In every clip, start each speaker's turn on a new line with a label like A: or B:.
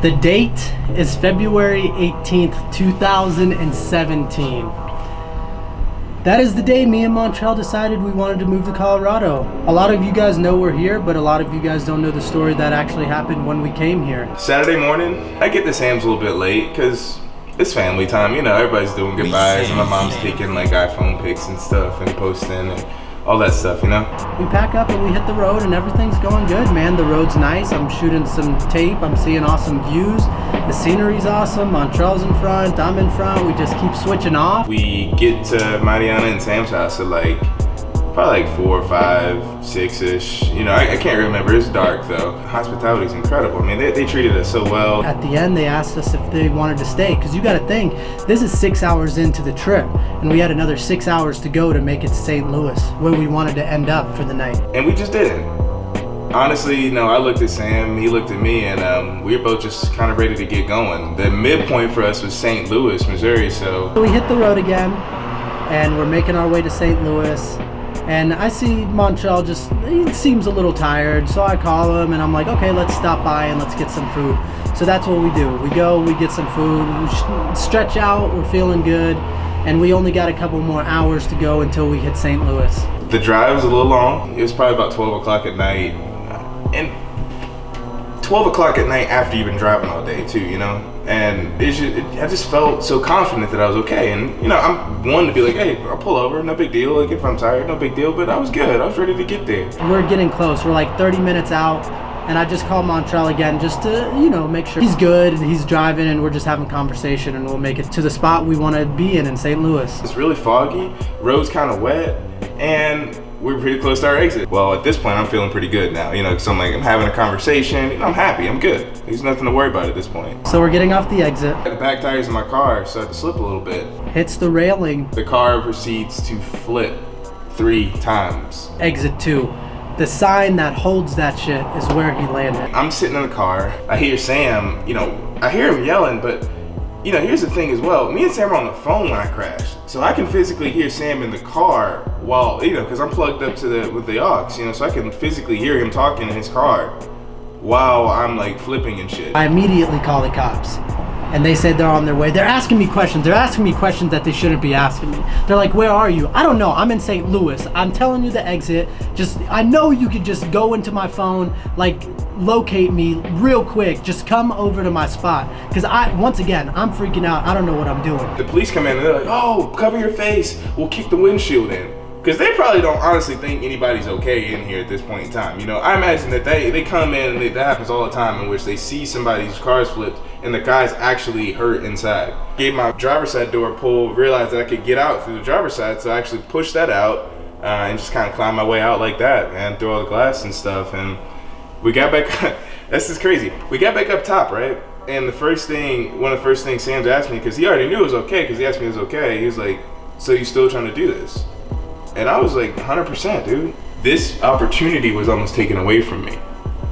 A: The date is February 18th, 2017. That is the day me and Montreal decided we wanted to move to Colorado. A lot of you guys know we're here, but a lot of you guys don't know the story that actually happened when we came here.
B: Saturday morning, I get to Sam's a little bit late because it's family time. You know, everybody's doing goodbyes and my mom's taking like iPhone pics and stuff and posting and all that stuff, you know?
A: We pack up and we hit the road and everything's going good, man. The road's nice. I'm shooting some tape. I'm seeing awesome views. The scenery's awesome. Montreal's in front. I'm in front. We just keep switching off.
B: We get to Mariana and Sam's house at like, probably like 4, 5, 6-ish. You know, I can't remember. It's dark though. Hospitality's incredible. I mean, they treated us so well.
A: At the end, they asked us if they wanted to stay, because you got to think, this is 6 hours into the trip, and we had another 6 hours to go to make it to St. Louis, where we wanted to end up for the night.
B: And we just didn't. Honestly, you know, I looked at Sam, he looked at me, and we were both just kind of ready to get going. The midpoint for us was St. Louis, Missouri, so.
A: We hit the road again, and we're making our way to St. Louis. And I see Montreal he seems a little tired, so I call him and I'm like, okay, let's stop by and let's get some food. So that's what we do. We go, we get some food, we stretch out, we're feeling good, and we only got a couple more hours to go until we hit St. Louis.
B: The drive was a little long. It was probably about 12 o'clock at night. And 12 o'clock at night after you've been driving all day too, you know? And I just felt so confident that I was okay. And you know, I'm one to be like, hey, I'll pull over, no big deal. Like if I'm tired, no big deal, but I was good. I was ready to get there.
A: We're getting close. We're like 30 minutes out. And I just called Montreal again just to, you know, make sure he's good, he's driving, and we're just having conversation, and we'll make it to the spot we want to be in St. Louis.
B: It's really foggy, road's kind of wet, and we're pretty close to our exit. Well, at this point, I'm feeling pretty good now, you know, because I'm having a conversation, you know, I'm happy, I'm good. There's nothing to worry about at this point.
A: So we're getting off the exit.
B: The back tires in my car started to slip a little bit.
A: Hits the railing.
B: The car proceeds to flip 3 times.
A: Exit 2. The sign that holds that shit is where he landed.
B: I'm sitting in the car. I hear Sam, you know, I hear him yelling, but, you know, here's the thing as well. Me and Sam are on the phone when I crashed. So I can physically hear Sam in the car while, you know, because I'm plugged up to with the aux, you know, so I can physically hear him talking in his car while I'm like flipping and shit.
A: I immediately call the cops. And they said they're on their way. They're asking me questions. They're asking me questions that they shouldn't be asking me. They're like, where are you? I don't know. I'm in St. Louis. I'm telling you the exit. I know you could just go into my phone, like locate me real quick. Just come over to my spot. Because once again, I'm freaking out. I don't know what I'm doing.
B: The police come in and they're like, oh, cover your face. We'll kick the windshield in. Because they probably don't honestly think anybody's okay in here at this point in time. You know, I imagine that they come in and that happens all the time in which they see somebody's car's flipped and the guy's actually hurt inside. Gave my driver's side door a pull, realized that I could get out through the driver's side, so I actually pushed that out and just kind of climbed my way out like that, man, through all the glass and stuff. And we got back, this is crazy. We got back up top, right? And one of the first things Sam's asked me, because he already knew it was okay, because he asked me if it was okay, he was like, so you still trying to do this? And I was like, 100%, dude. This opportunity was almost taken away from me,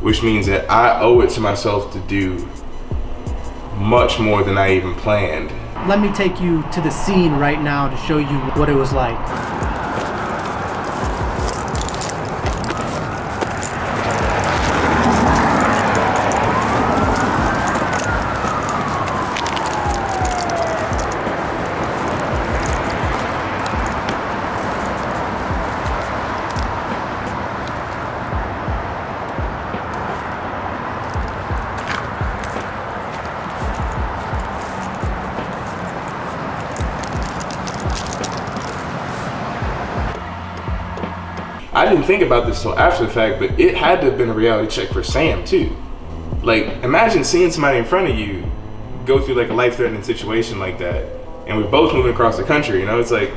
B: which means that I owe it to myself to do much more than I even planned.
A: Let me take you to the scene right now to show you what it was like.
B: I didn't think about this till after the fact, but it had to have been a reality check for Sam too. Like, imagine seeing somebody in front of you go through like a life-threatening situation like that, and we're both moving across the country, you know? It's like,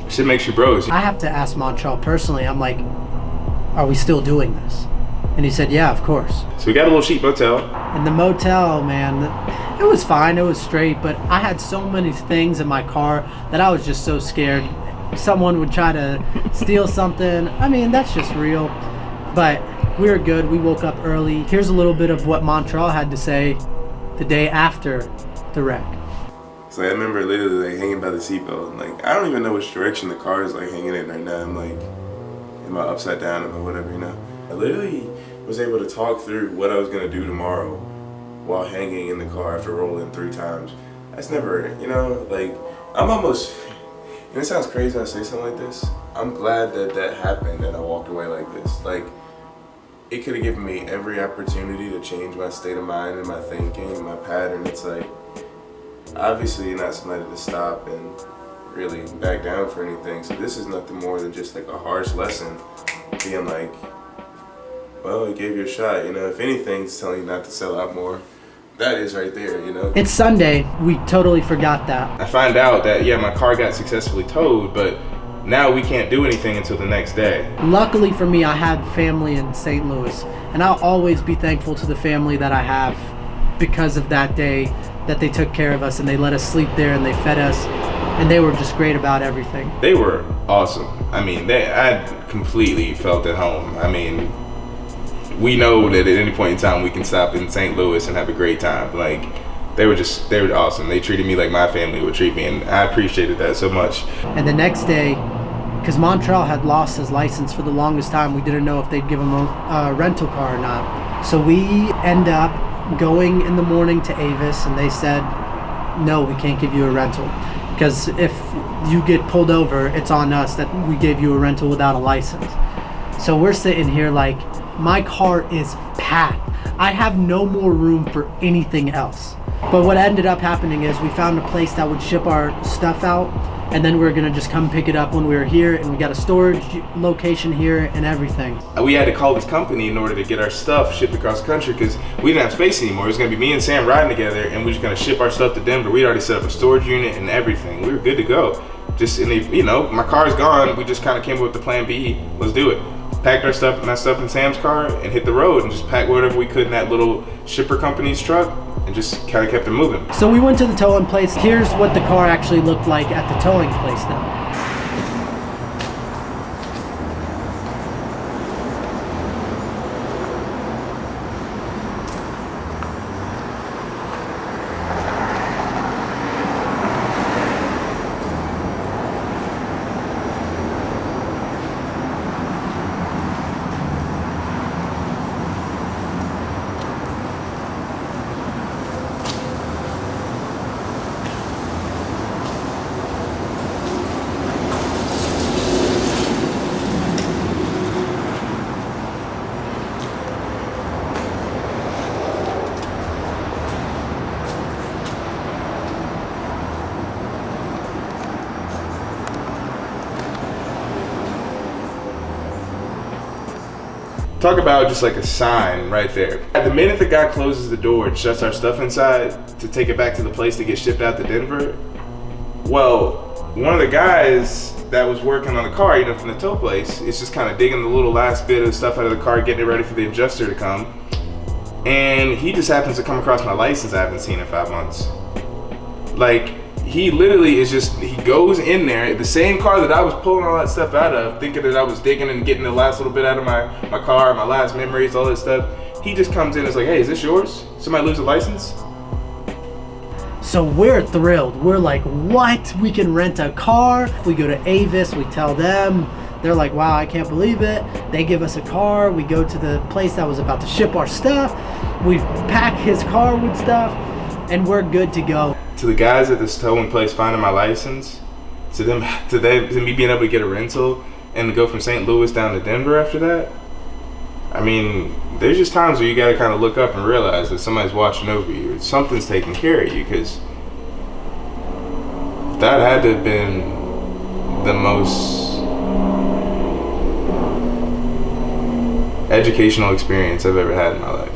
B: shit makes you bros.
A: I have to ask Montreal personally, I'm like, are we still doing this? And he said, yeah, of course.
B: So we got a little cheap motel.
A: In the motel, man, it was fine, it was straight, but I had so many things in my car that I was just so scared someone would try to steal something. I mean, that's just real. But we were good. We woke up early. Here's a little bit of what Montreal had to say the day after the wreck.
B: So I remember literally like hanging by the seatbelt. Like, I don't even know which direction the car is like hanging in right now. I'm like, am I upside down or whatever, you know? I literally was able to talk through what I was gonna do tomorrow while hanging in the car after rolling 3 times. That's never, you know, like, I'm almost, and it sounds crazy I say something like this, I'm glad that that happened and I walked away like this. Like, it could have given me every opportunity to change my state of mind and my thinking and my pattern. It's like, obviously you're not somebody to stop and really back down for anything. So this is nothing more than just like a harsh lesson, being like, well, it gave you a shot. You know, if anything's telling you not to sell out more, that is right there, you know.
A: It's Sunday. We totally forgot that.
B: I find out that, yeah, my car got successfully towed, but now we can't do anything until the next day.
A: Luckily for me, I had family in St. Louis, and I'll always be thankful to the family that I have because of that day that they took care of us and they let us sleep there and they fed us, and they were just great about everything.
B: They were awesome. I mean, I completely felt at home. I mean, we know that at any point in time we can stop in St. Louis and have a great time. Like, they were awesome. They treated me like my family would treat me, and I appreciated that so much.
A: And the next day, because Montreal had lost his license for the longest time, we didn't know if they'd give him a rental car or not. So we end up going in the morning to Avis, and they said, no, we can't give you a rental. Because if you get pulled over, it's on us that we gave you a rental without a license. So we're sitting here like, my car is packed. I have no more room for anything else. But what ended up happening is we found a place that would ship our stuff out, and then we were gonna just come pick it up when we were here, and we got a storage location here and everything.
B: We had to call this company in order to get our stuff shipped across the country because we didn't have space anymore. It was gonna be me and Sam riding together, and we were just gonna ship our stuff to Denver. We'd already set up a storage unit and everything. We were good to go. Just in the, you know, my car's gone. We just kind of came up with the plan B. Let's do it. Packed our stuff, my stuff in Sam's car, and hit the road and just packed whatever we could in that little shipper company's truck and just kind of kept it moving.
A: So we went to the towing place. Here's what the car actually looked like at the towing place now.
B: Talk about just like a sign right there. The minute the guy closes the door and shuts our stuff inside to take it back to the place to get shipped out to Denver, well, one of the guys that was working on the car, you know, from the tow place, is just kind of digging the little last bit of stuff out of the car, getting it ready for the adjuster to come. And he just happens to come across my license I haven't seen in 5 months. Like, he literally is just, he goes in there, the same car that I was pulling all that stuff out of, thinking that I was digging and getting the last little bit out of my car, my last memories, all that stuff. He just comes in and is like, hey, is this yours? Somebody lose a license?
A: So we're thrilled. We're like, what? We can rent a car. We go to Avis, we tell them. They're like, wow, I can't believe it. They give us a car. We go to the place that was about to ship our stuff. We pack his car with stuff, and we're good to go.
B: To the guys at this towing place finding my license, to me being able to get a rental and to go from St. Louis down to Denver after that, I mean, there's just times where you gotta kind of look up and realize that somebody's watching over you, or something's taking care of you, because that had to have been the most educational experience I've ever had in my life.